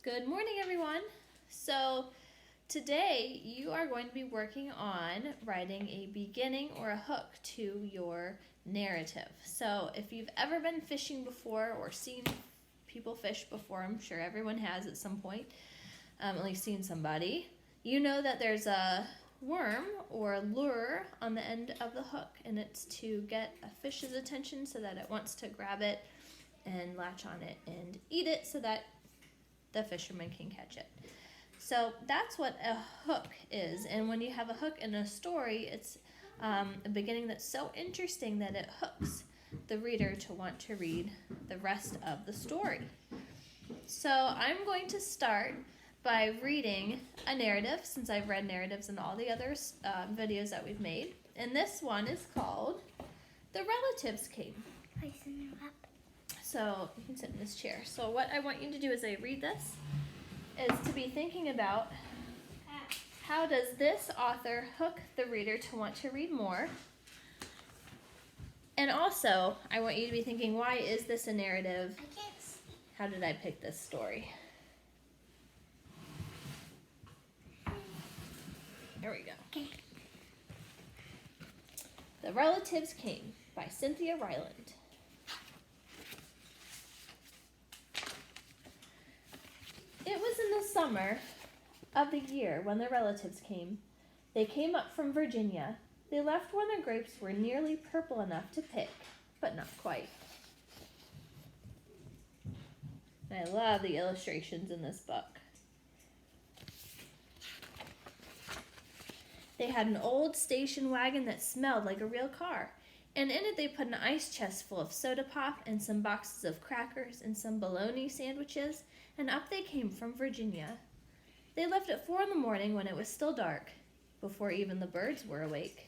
Good morning, everyone. So today you are going to be working on writing a beginning or a hook to your narrative. So if you've ever been fishing before or seen people fish before, I'm sure everyone has at some point, at least seen somebody, you know that there's a worm or lure on the end of the hook, and it's to get a fish's attention so that it wants to grab it and latch on it and eat it so that the fisherman can catch it. So that's what a hook is. And when you have a hook in a story, it's a beginning that's so interesting that it hooks the reader to want to read the rest of the story. So I'm going to start by reading a narrative, since I've read narratives in all the other videos that we've made. And this one is called The Relatives Came. So you can sit in this chair. So what I want you to do as I read this is to be thinking about how does this author hook the reader to want to read more? And also, I want you to be thinking, why is this a narrative? I can't see. How did I pick this story? Here we go. Okay. The Relatives Came by Cynthia Ryland. It was in the summer of the year when the relatives came. They came up from Virginia. They left when the grapes were nearly purple enough to pick, but not quite. And I love the illustrations in this book. They had an old station wagon that smelled like a real car, and in it they put an ice chest full of soda pop and some boxes of crackers and some bologna sandwiches, and up they came from Virginia. They left at 4 a.m. when it was still dark, before even the birds were awake.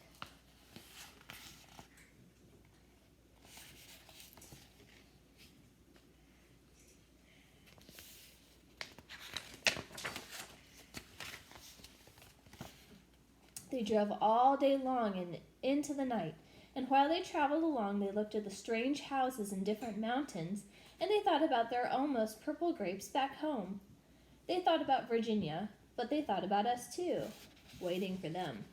They drove all day long and into the night, and while they traveled along, they looked at the strange houses in different mountains, and they thought about their almost purple grapes back home. They thought about Virginia, but they thought about us too, waiting for them.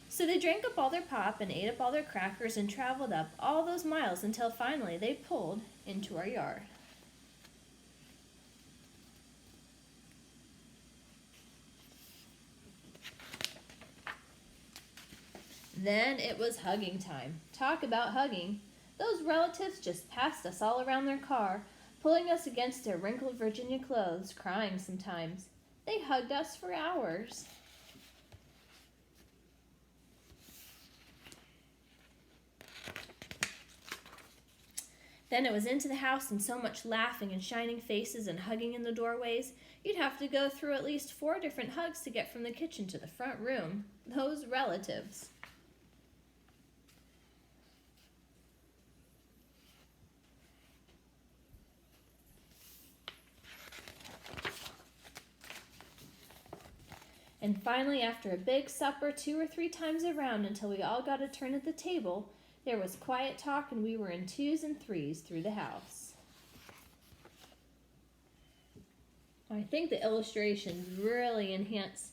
So they drank up all their pop and ate up all their crackers and traveled up all those miles until finally they pulled into our yard. Then it was hugging time. Talk about hugging. Those relatives just passed us all around their car, pulling us against their wrinkled Virginia clothes, crying sometimes. They hugged us for hours. Then it was into the house and so much laughing and shining faces and hugging in the doorways. You'd have to go through at least 4 different hugs to get from the kitchen to the front room. Those relatives. And finally, after a big supper 2 or 3 times around until we all got a turn at the table, there was quiet talk and we were in 2s and 3s through the house. I think the illustrations really enhance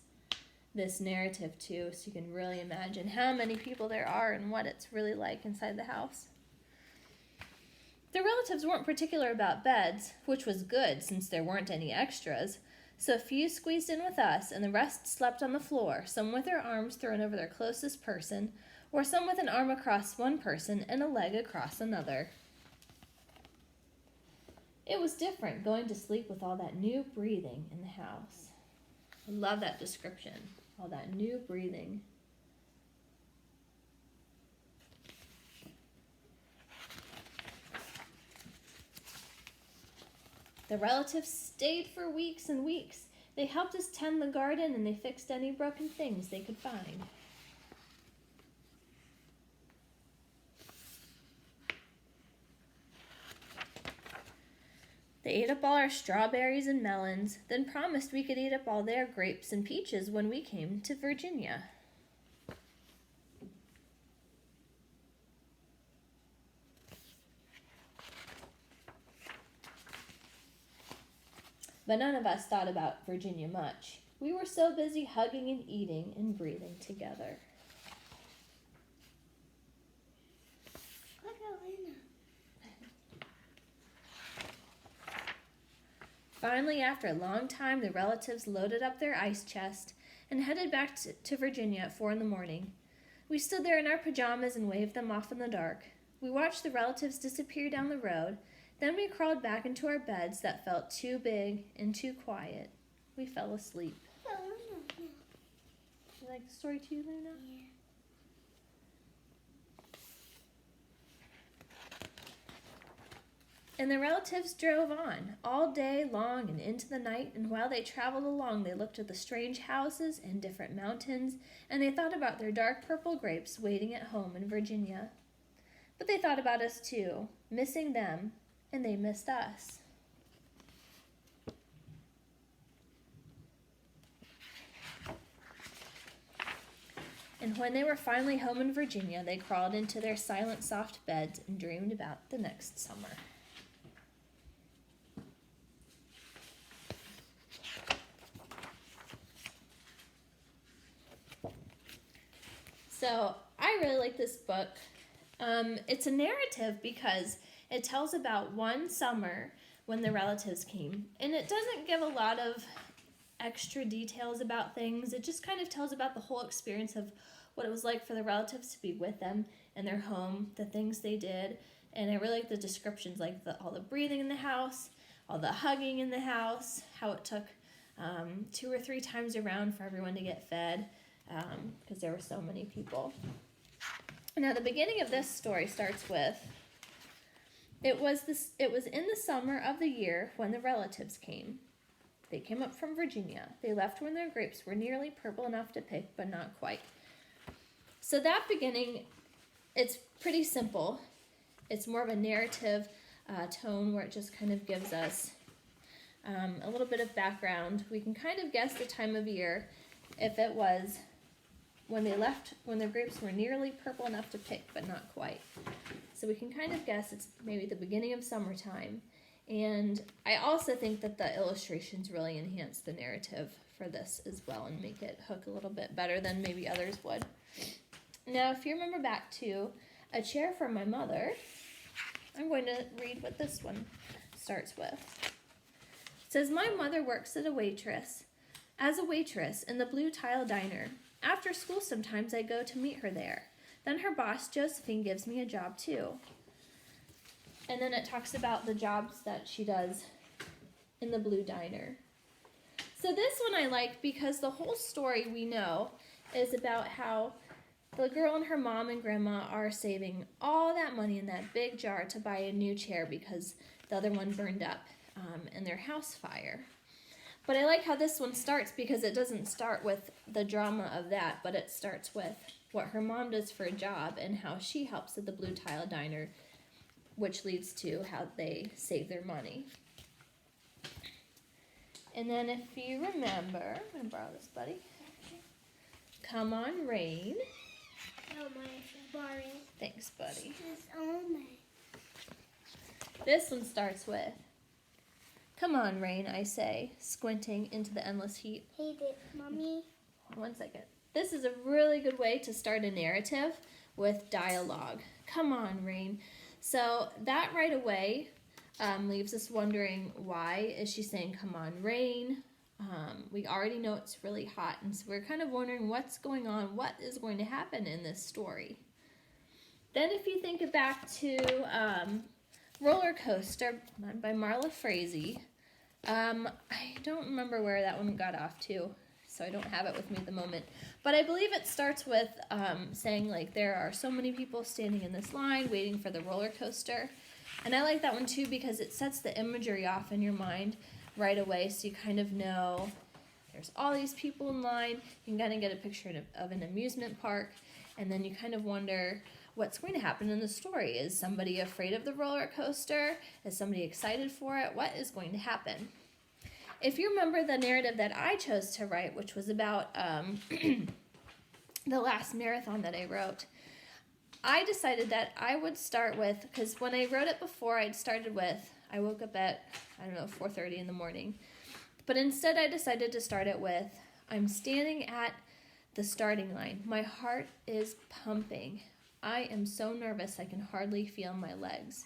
this narrative too, so you can really imagine how many people there are and what it's really like inside the house. The relatives weren't particular about beds, which was good since there weren't any extras. So a few squeezed in with us, and the rest slept on the floor, some with their arms thrown over their closest person, or some with an arm across one person and a leg across another. It was different going to sleep with all that new breathing in the house. I love that description, all that new breathing. The relatives stayed for weeks and weeks. They helped us tend the garden and they fixed any broken things they could find. They ate up all our strawberries and melons, then promised we could eat up all their grapes and peaches when we came to Virginia. But none of us thought about Virginia much. We were so busy hugging and eating and breathing together. Look at Luna. Finally, after a long time, the relatives loaded up their ice chest and headed back to Virginia at 4 a.m. We stood there in our pajamas and waved them off in the dark. We watched the relatives disappear down the road. Then we crawled back into our beds that felt too big and too quiet. We fell asleep. Look at Luna. You like the story too, Luna? Yeah. And the relatives drove on all day long and into the night, and while they traveled along, they looked at the strange houses and different mountains, and they thought about their dark purple grapes waiting at home in Virginia. But they thought about us too, missing them, and they missed us. And when they were finally home in Virginia, they crawled into their silent, soft beds and dreamed about the next summer. So I really like this book. It's a narrative because it tells about one summer when the relatives came. And it doesn't give a lot of extra details about things. It just kind of tells about the whole experience of what it was like for the relatives to be with them in their home, the things they did. And I really like the descriptions, like all the breathing in the house, all the hugging in the house, how it took 2 or 3 times around for everyone to get fed. Because there were so many people. Now, the beginning of this story starts with, it was in the summer of the year when the relatives came. They came up from Virginia. They left when their grapes were nearly purple enough to pick, but not quite. So that beginning, it's pretty simple. It's more of a narrative tone where it just kind of gives us a little bit of background. We can kind of guess the time of year if it was when they left, when their grapes were nearly purple enough to pick, but not quite. So we can kind of guess it's maybe the beginning of summertime. And I also think that the illustrations really enhance the narrative for this as well and make it hook a little bit better than maybe others would. Now, if you remember back to A Chair for My Mother, I'm going to read what this one starts with. It says, my mother works as a waitress in the Blue Tile Diner. After school, sometimes I go to meet her there. Then her boss, Josephine, gives me a job too. And then it talks about the jobs that she does in the Blue Diner. So this one I like because the whole story we know is about how the girl and her mom and grandma are saving all that money in that big jar to buy a new chair because the other one burned up in their house fire. But I like how this one starts because it doesn't start with the drama of that, but it starts with what her mom does for a job and how she helps at the Blue Tile Diner, which leads to how they save their money. And then if you remember, I'm going to borrow this, buddy. Come on, Rain. Oh my, boring. Thanks, buddy. Oh my. This one starts with, come on, Rain, I say, squinting into the endless heat. Hey, Mommy. 1 second. This is a really good way to start a narrative with dialogue. Come on, Rain. So that right away leaves us wondering, why is she saying, come on, Rain? We already know it's really hot, and so we're kind of wondering what's going on, what is going to happen in this story. Then if you think back to Roller Coaster by Marla Frazee, I don't remember where that one got off to, so I don't have it with me at the moment. But I believe it starts with saying, like, there are so many people standing in this line waiting for the roller coaster. And I like that one, too, because it sets the imagery off in your mind right away, so you kind of know there's all these people in line. You can kind of get a picture of an amusement park, and then you kind of wonder what's going to happen in the story. Is somebody afraid of the roller coaster? Is somebody excited for it? What is going to happen? If you remember the narrative that I chose to write, which was about the last marathon that I wrote, I decided that I would start with, because when I wrote it before, I woke up at, 4:30 in the morning. But instead I decided to start it with, I'm standing at the starting line. My heart is pumping. I am so nervous I can hardly feel my legs.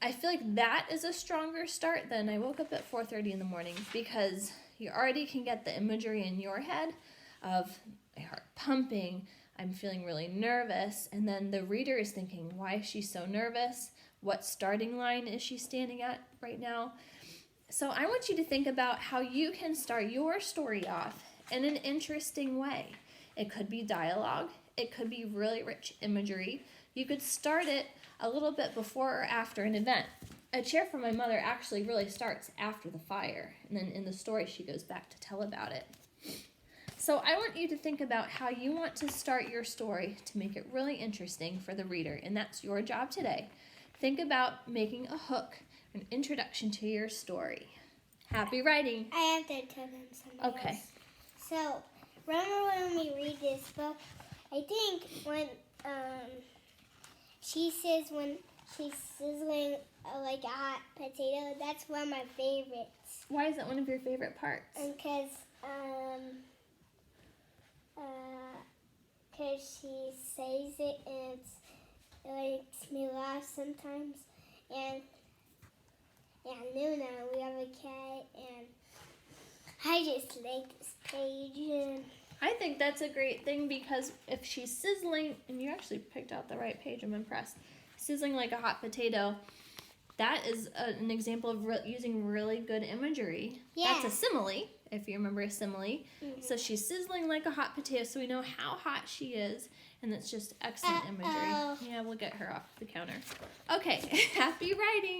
I feel like that is a stronger start than I woke up at 4:30 in the morning, because you already can get the imagery in your head of my heart pumping, I'm feeling really nervous, and then the reader is thinking, why is she so nervous? What starting line is she standing at right now? So I want you to think about how you can start your story off in an interesting way. It could be dialogue. It could be really rich imagery. You could start it a little bit before or after an event. A Chair for My Mother actually really starts after the fire, and then in the story she goes back to tell about it. So I want you to think about how you want to start your story to make it really interesting for the reader, and that's your job today. Think about making a hook, an introduction to your story. Happy writing. I have to tell them something Okay. else. So, remember when we read this book, I think when she says when she's sizzling like a hot potato, that's one of my favorites. Why is that one of your favorite parts? Because she says it and it makes me laugh sometimes. And Luna, we have a cat, and I just like this page. And I think that's a great thing, because if she's sizzling, and you actually picked out the right page, I'm impressed. Sizzling like a hot potato, that is an example of using really good imagery. Yeah. That's a simile, if you remember a simile. Mm-hmm. So she's sizzling like a hot potato, so we know how hot she is, and it's just excellent imagery. Yeah, we'll get her off the counter. Okay, happy writing.